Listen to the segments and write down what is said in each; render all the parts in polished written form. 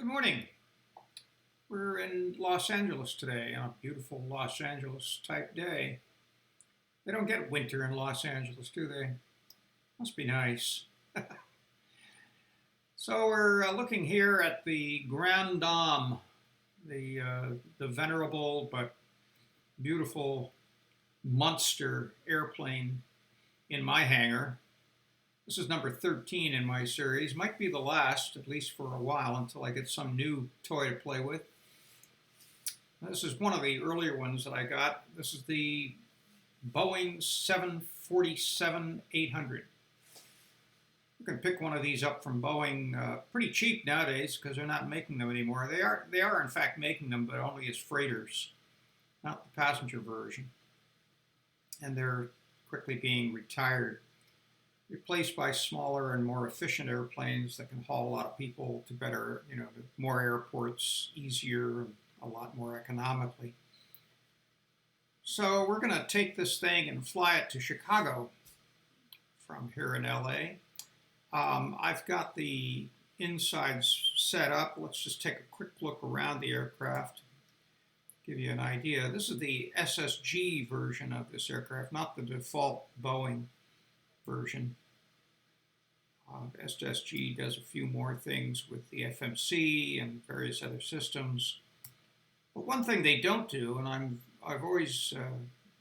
Good morning. We're in Los Angeles today on a beautiful Los Angeles type day. They don't get winter in Los Angeles, do they? Must be nice. So we're looking here at the Grand Dame, the venerable but beautiful monster airplane in my hangar. This is number 13 in my series. Might be the last, at least for a while, until I get some new toy to play with. This is one of the earlier ones that I got. This is the Boeing 747-800. You can pick one of these up from Boeing pretty cheap nowadays because they're not making them anymore. They are in fact making them, but only as freighters, not the passenger version. And they're quickly being retired, replaced by smaller and more efficient airplanes that can haul a lot of people to better, to more airports, easier, and a lot more economically. So we're going to take this thing and fly it to Chicago from here in LA. I've got the insides set up. Let's just take a quick look around the aircraft, give you an idea. This is the SSG version of this aircraft, not the default Boeing version. SSG does a few more things with the FMC and various other systems. But one thing they don't do, and I've always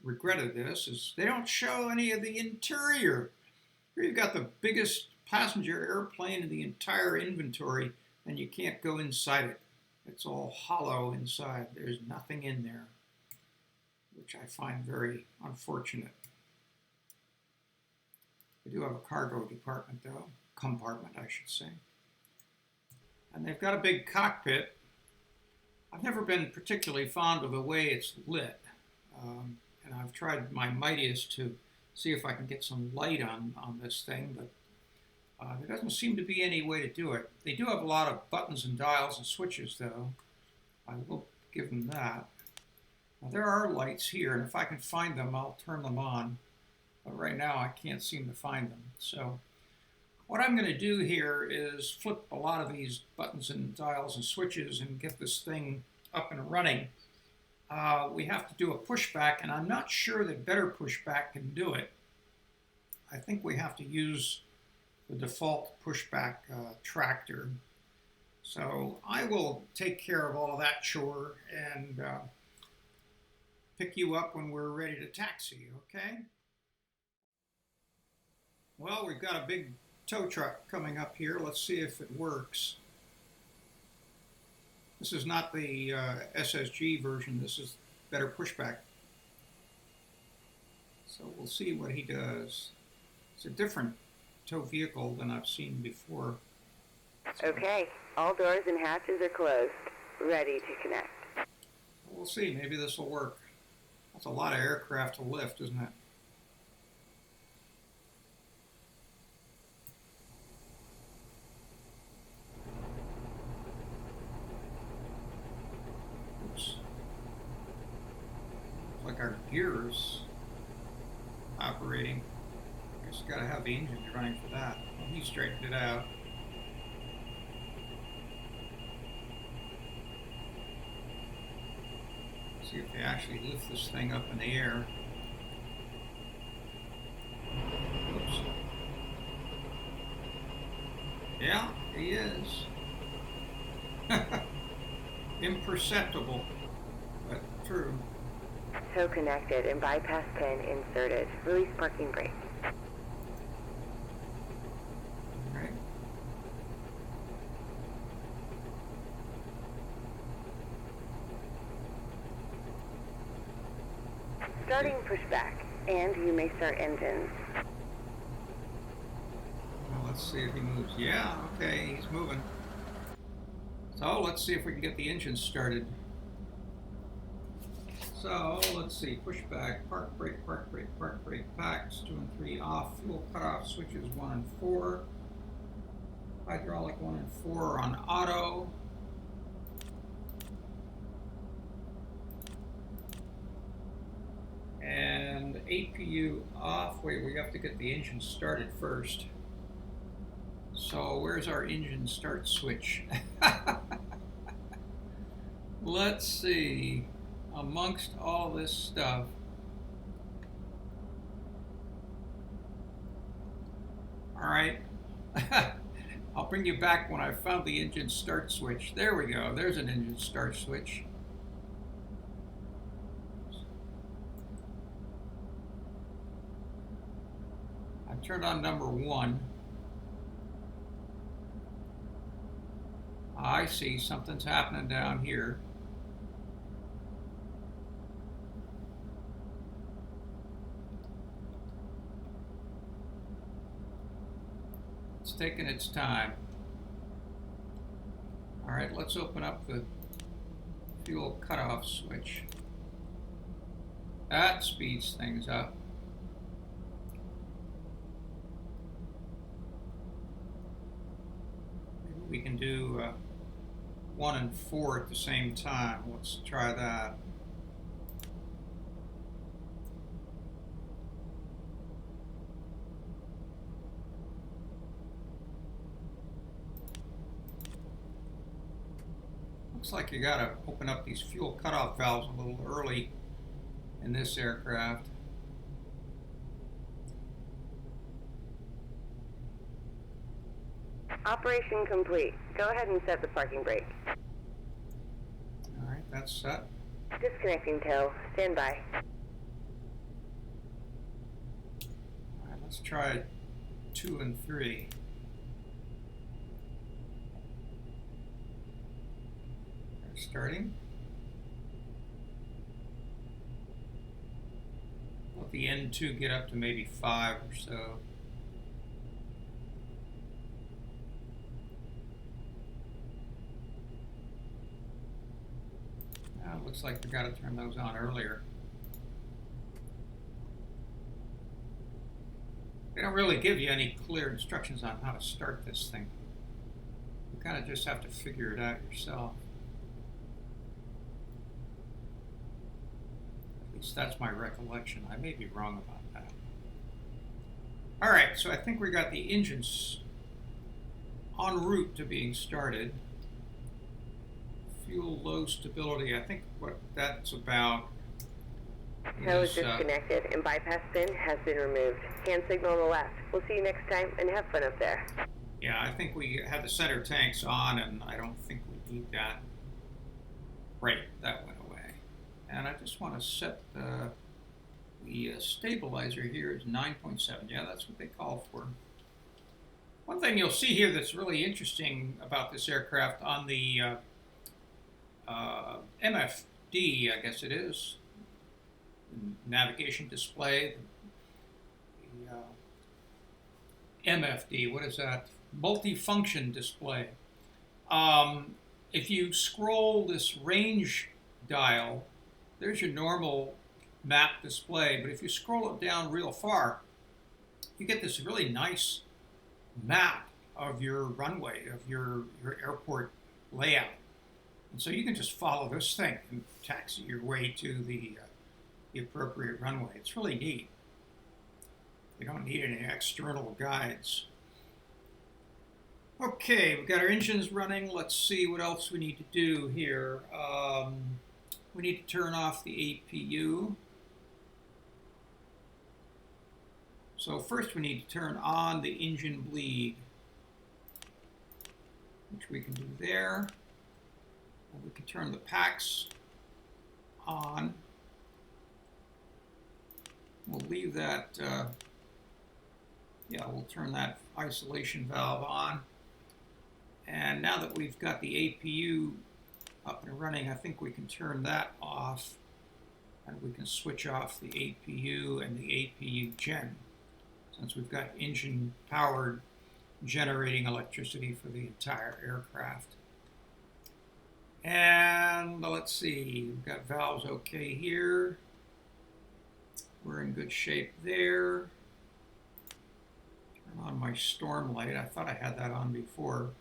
regretted this, is they don't show any of the interior. Here you've got the biggest passenger airplane in the entire inventory, and you can't go inside it. It's all hollow inside. There's nothing in there, which I find very unfortunate. They do have a cargo department, though. Compartment, I should say. And they've got a big cockpit. I've never been particularly fond of the way it's lit. And I've tried my mightiest to see if I can get some light on this thing, but there doesn't seem to be any way to do it. They do have a lot of buttons and dials and switches, though. I will give them that. Now, there are lights here, and if I can find them, I'll turn them on. But right now, I can't seem to find them. So what I'm going to do here is flip a lot of these buttons and dials and switches and get this thing up and running. We have to do a pushback, and I'm not sure that better pushback can do it. I think we have to use the default pushback tractor. So I will take care of all of that chore and pick you up when we're ready to taxi, okay? Well, we've got a big tow truck coming up here. Let's see if it works. This is not the SSG version. This is better pushback. So we'll see what he does. It's a different tow vehicle than I've seen before. So okay, all doors and hatches are closed. Ready to connect. We'll see. Maybe this will work. That's a lot of aircraft to lift, isn't it? Like our gears operating. I guess you gotta have the engine running for that. Well, he straightened it out. See if they actually lift this thing up in the air. Oops. Yeah, he is. Imperceptible, but true. Tow connected and bypass pin inserted. Release parking brake. Right. Starting pushback, and you may start engines. Well, let's see if he moves. Yeah, okay, he's moving. So let's see if we can get the engine started. So let's see, pushback, park brake, packs 2 and 3 off, fuel cutoff switches 1 and 4, hydraulic 1 and 4 on auto. And APU off. Wait, we have to get the engine started first. So where's our engine start switch? Let's see. Amongst all this stuff, all right. I'll bring you back when I found the engine start switch. There we go. There's an engine start switch. I turned on number 1. I see something's happening down here. It's taking its time. All right, let's open up the fuel cutoff switch. That speeds things up. Maybe we can do 1 and 4 at the same time. Let's try that. Looks like you gotta open up these fuel cutoff valves a little early in this aircraft. Operation complete. Go ahead and set the parking brake. All right, that's set. Disconnecting tow. Stand by. All right, let's try 2 and 3. Starting. Let the N2 get up to maybe 5 or so. Now it looks like we got to turn those on earlier. They don't really give you any clear instructions on how to start this thing. You kind of just have to figure it out yourself. That's my recollection. I may be wrong about that. All right, so I think we got the engines en route to being started. Fuel low stability. I think what that's about Tow is disconnected and bypass pin has been removed. Hand signal on the left. We'll see you next time and have fun up there. Yeah, I think we had the center tanks on, and I don't think we need that. Right, that went away. And I just want to set the stabilizer here is 9.7. Yeah, that's what they call for. One thing you'll see here that's really interesting about this aircraft on the MFD, I guess it is, navigation display, the MFD, what is that? Multifunction display. If you scroll this range dial, there's your normal map display, but if you scroll it down real far, you get this really nice map of your runway, of your airport layout. And so you can just follow this thing and taxi your way to the appropriate runway. It's really neat. You don't need any external guides. Okay, we've got our engines running. Let's see what else we need to do here. We need to turn off the APU. So first we need to turn on the engine bleed, which we can do there. And we can turn the packs on. We'll leave that, yeah, we'll turn that isolation valve on. And now that we've got the APU up and running, I think we can turn that off, and we can switch off the APU and the APU gen, since we've got engine powered generating electricity for the entire aircraft. And let's see, we've got valves okay here. We're in good shape there. Turn on my storm light. I thought I had that on before.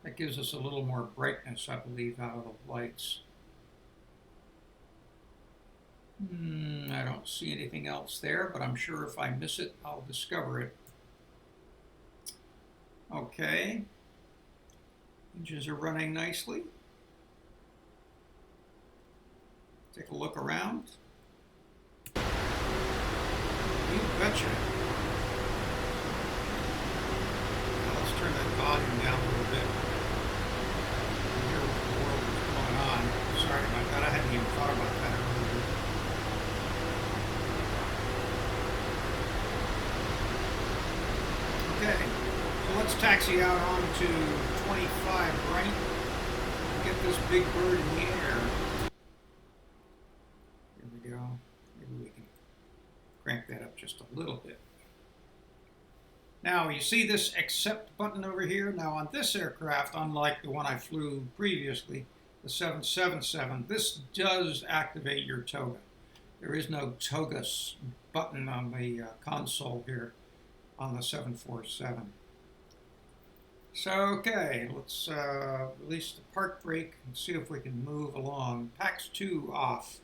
That gives us a little more brightness, I believe, out of the lights. I don't see anything else there, but I'm sure if I miss it, I'll discover it. Okay. Engines are running nicely. Take a look around. You betcha. Now let's turn that volume down a little bit. Hear what the world is going on. Sorry about that. I hadn't even thought about that earlier. Okay, so let's taxi out onto 25 right. Get this big bird in the air. There we go. Maybe we can crank that up just a little bit. Now you see this accept button over here? Now on this aircraft, unlike the one I flew previously, the 777, this does activate your toga. There is no toga button on the console here on the 747. So, okay, let's release the park brake and see if we can move along. PAX 2 off.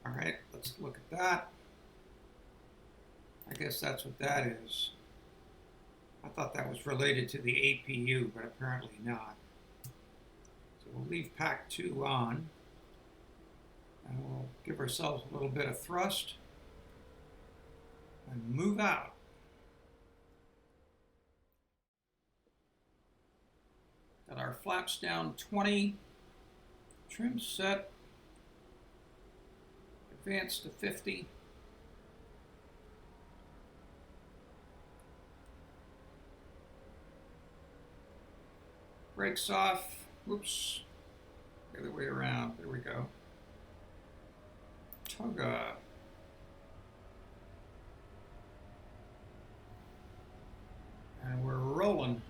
All right, let's look at that. I guess that's what that is. I thought that was related to the APU, but apparently not. So we'll leave PAC 2 on, and we'll give ourselves a little bit of thrust and move out. Got our flaps down 20, trim set, advance to 50. Brakes off. Whoops. The other way around. There we go. Toga. And we're rolling.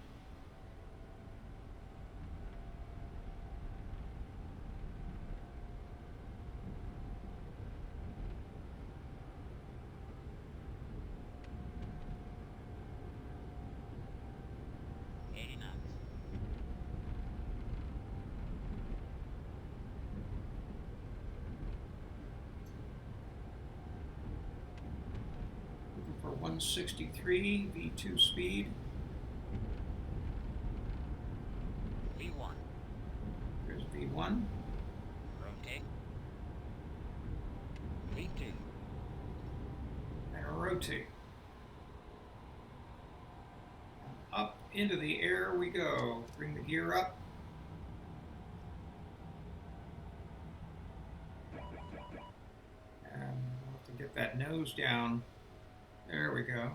For 163 V2 speed. V1. There's V1. Rotate. V2. And rotate. And up into the air we go. Bring the gear up. And we'll have to get that nose down. There we go.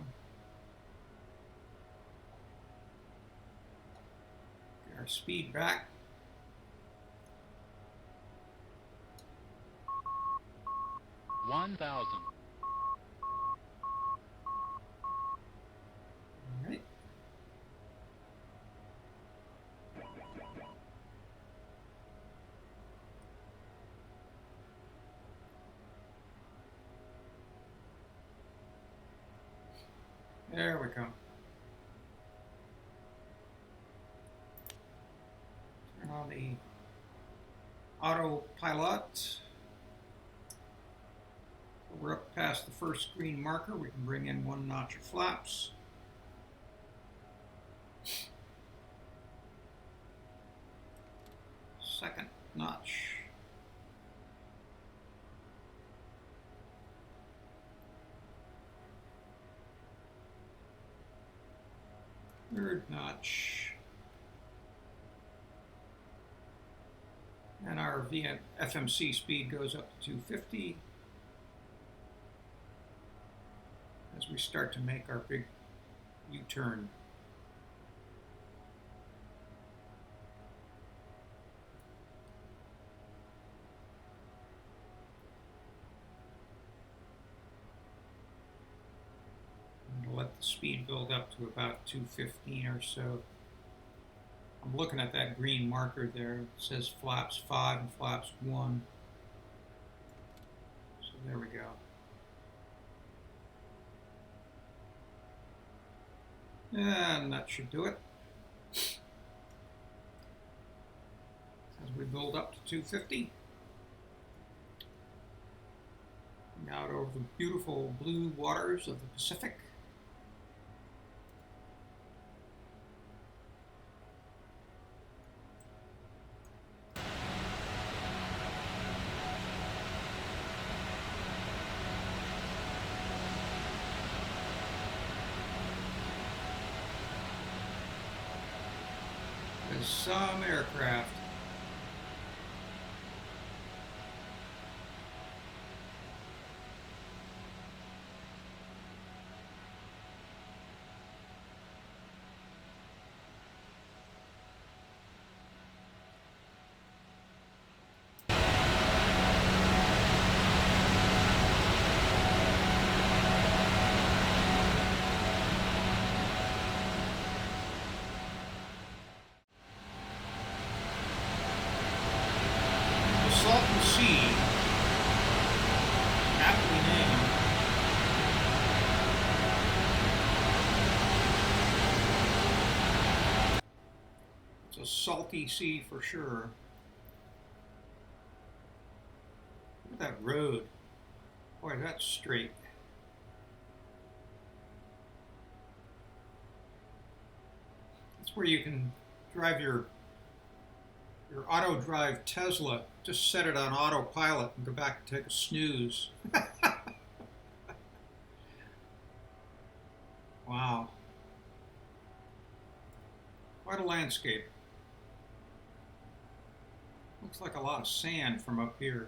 Get our speed back. $1,000. All right. There we go. Turn on the autopilot. We're up past the first green marker. We can bring in one notch of flaps. Second notch. Third notch. And our FMC speed goes up to 250 as we start to make our big U-turn. Let the speed build up to about 215 or so. I'm looking at that green marker there. It says flaps 5 and flaps 1. So there we go. And that should do it. As we build up to 250. Out over the beautiful blue waters of the Pacific. There's some aircraft. Salton Sea, aptly named. It's a salty sea for sure. Look at that road. Boy, that's straight. That's where you can drive your auto drive Tesla. Just set it on autopilot and go back and take a snooze. Wow. Quite a landscape. Looks like a lot of sand from up here.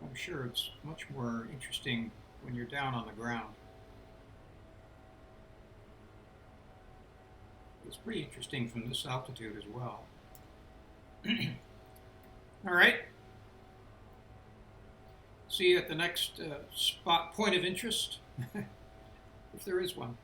I'm sure it's much more interesting when you're down on the ground. It's pretty interesting from this altitude as well. All right. See you at the next point of interest, if there is one.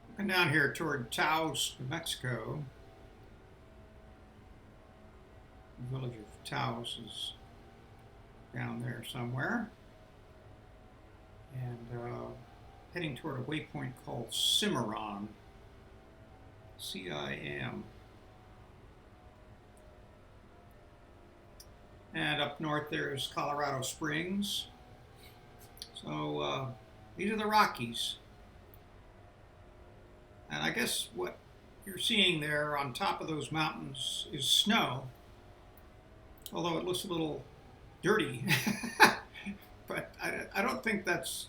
Looking down here toward Taos, New Mexico. The village of Taos is down there somewhere. And heading toward a waypoint called Cimarron. C-I-M. And up north there's Colorado Springs. So these are the Rockies. And I guess what you're seeing there on top of those mountains is snow. Although it looks a little dirty. But I don't think that's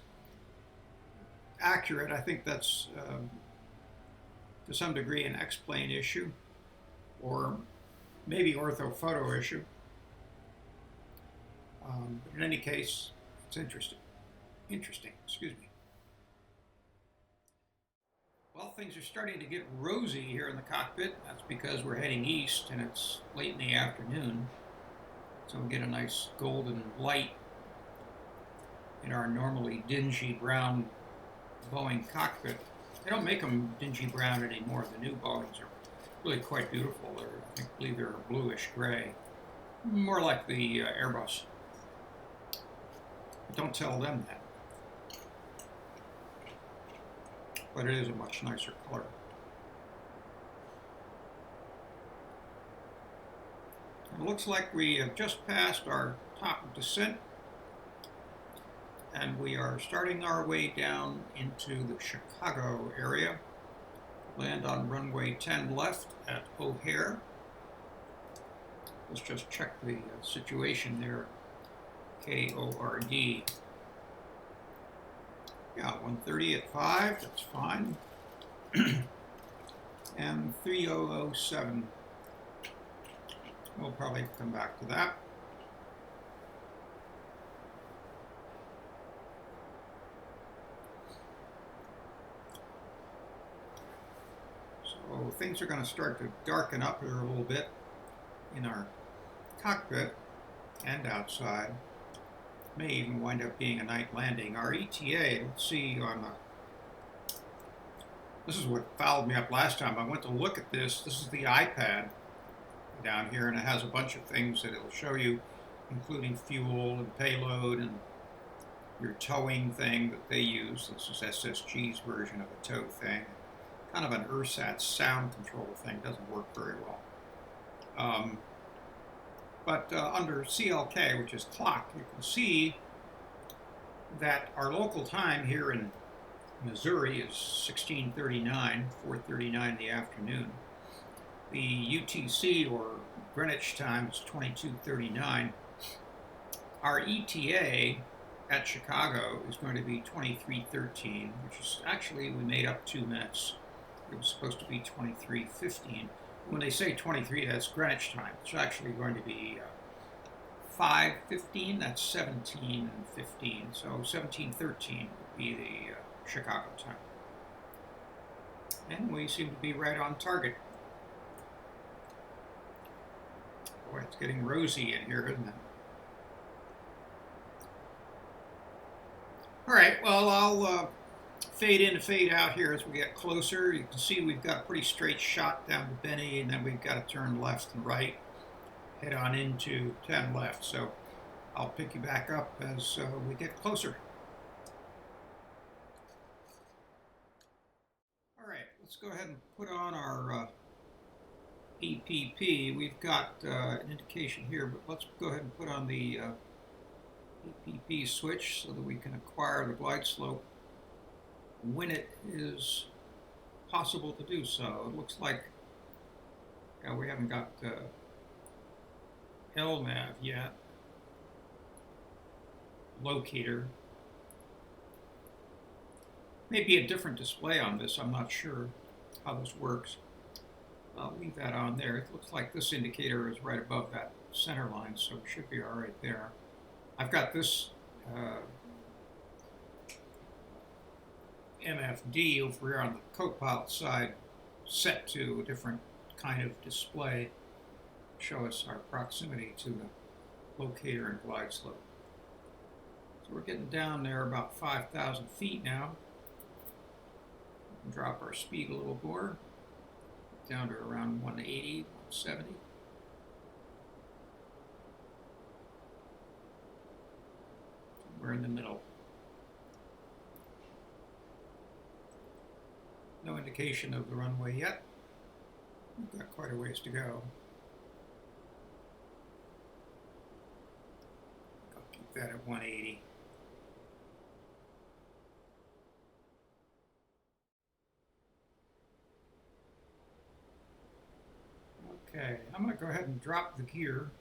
accurate. I think that's, to some degree, an X-plane issue. Or maybe orthophoto issue. But in any case, it's interesting. Excuse me. Well, things are starting to get rosy here in the cockpit. That's because we're heading east and it's late in the afternoon. So we get a nice golden light in our normally dingy brown Boeing cockpit. They don't make them dingy brown anymore. The new Boeings are really quite beautiful. I believe they're a bluish gray. More like the Airbus. But don't tell them that. But it is a much nicer color. It looks like we have just passed our top of descent, and we are starting our way down into the Chicago area. Land on runway 10 left at O'Hare. Let's just check the situation there. KORD. Yeah, 130 at 5, that's fine. And 3007. We'll probably come back to that. So things are going to start to darken up here a little bit in our cockpit and outside. May even wind up being a night landing. Our ETA, let's see on the... This is what fouled me up last time. I went to look at this. This is the iPad down here, and it has a bunch of things that it'll show you, including fuel and payload and your towing thing that they use. This is SSG's version of a tow thing. Kind of an ersatz sound control thing. Doesn't work very well. But under CLK, which is clock, you can see that our local time here in Missouri is 16:39, 4:39 in the afternoon. The UTC, or Greenwich time, is 22:39. Our ETA at Chicago is going to be 23:13, which is actually, we made up 2 minutes. It was supposed to be 23:15. When they say 23, that's Greenwich time. It's actually going to be 5:15. That's 17:15. So 17:13 would be the Chicago time. And we seem to be right on target. Boy, it's getting rosy in here, isn't it? All right, well, I'll fade in and fade out here as we get closer. You can see we've got a pretty straight shot down to Benny, and then we've got to turn left and right, head on into 10 left. So I'll pick you back up as we get closer. All right, let's go ahead and put on our EPP. We've got an indication here, but let's go ahead and put on the EPP switch so that we can acquire the glide slope when it is possible to do so. It looks like we haven't got LNAV yet. Locator. Maybe a different display on this. I'm not sure how this works. I'll leave that on there. It looks like this indicator is right above that center line, so it should be all right there. I've got this MFD over here on the co-pilot side set to a different kind of display, show us our proximity to the locator and glide slope. So we're getting down there about 5,000 feet now. We can drop our speed a little more, down to around 180, 170. We're in the middle. No indication of the runway yet. We've got quite a ways to go. I'll keep that at 180. Okay, I'm going to go ahead and drop the gear.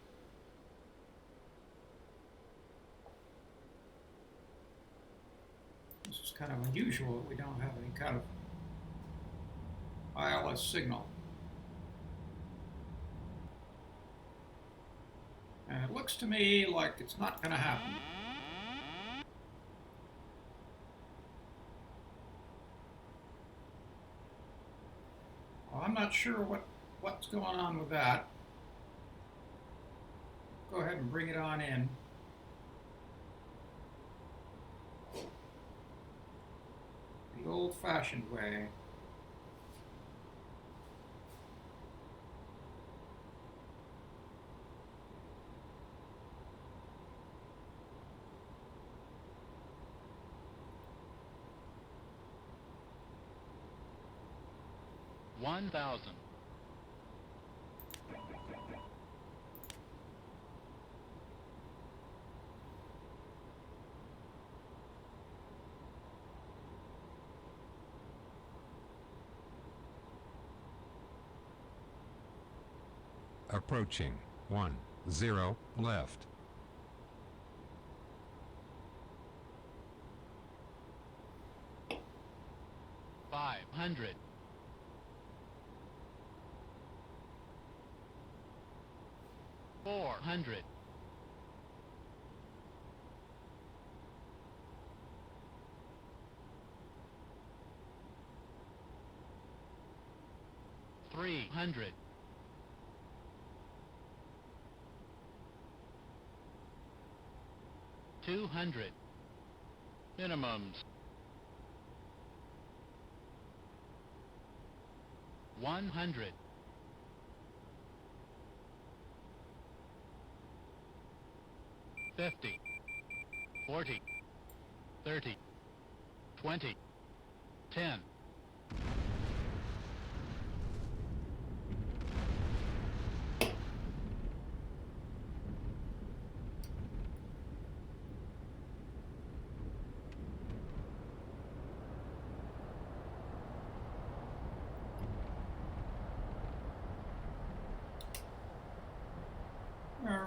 This is kind of unusual. We don't have any kind of ILS signal. And it looks to me like it's not going to happen. Well, I'm not sure what's going on with that. Go ahead and bring it on in. The old-fashioned way. $1,000. Approaching 10 left. 500. 400. 300. 200. Minimums. 100. 50. 40. 30. 20. 10.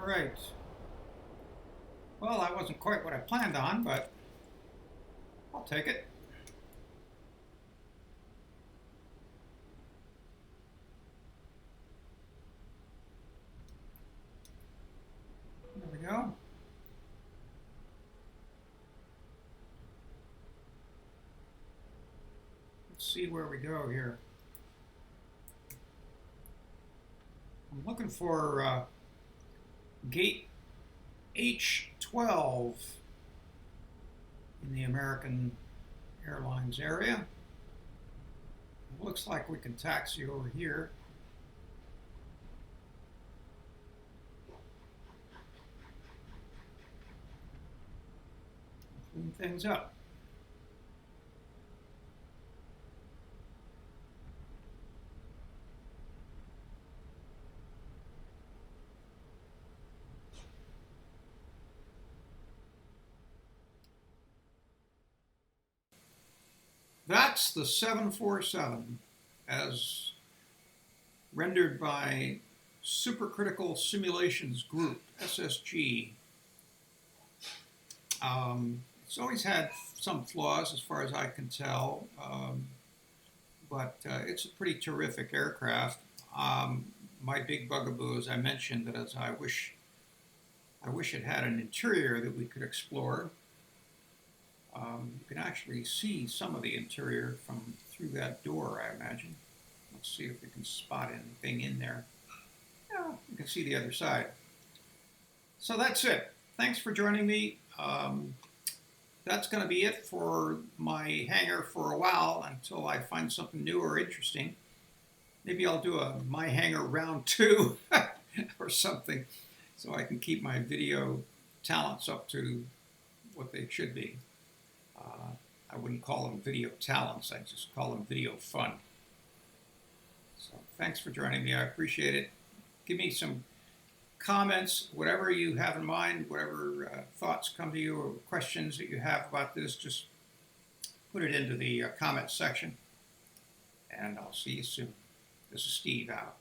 All right. Well, that wasn't quite what I planned on, but I'll take it. There we go. Let's see where we go here. I'm looking for gate H12 in the American Airlines area. It looks like we can taxi over here. Clean things up. That's the 747 as rendered by Supercritical Simulations Group, SSG. It's always had some flaws as far as I can tell, but it's a pretty terrific aircraft. My big bugaboo, as I mentioned, that is I wish it had an interior that we could explore. You can actually see some of the interior from through that door, I imagine. Let's see if we can spot anything in there. Yeah, you can see the other side. So that's it. Thanks for joining me. That's going to be it for my hangar for a while until I find something new or interesting. Maybe I'll do a my hangar round 2 or something so I can keep my video talents up to what they should be. I wouldn't call them video talents, I just call them video fun. So thanks for joining me, I appreciate it. Give me some comments, whatever you have in mind, whatever thoughts come to you or questions that you have about this, just put it into the comment section, and I'll see you soon. This is Steve out.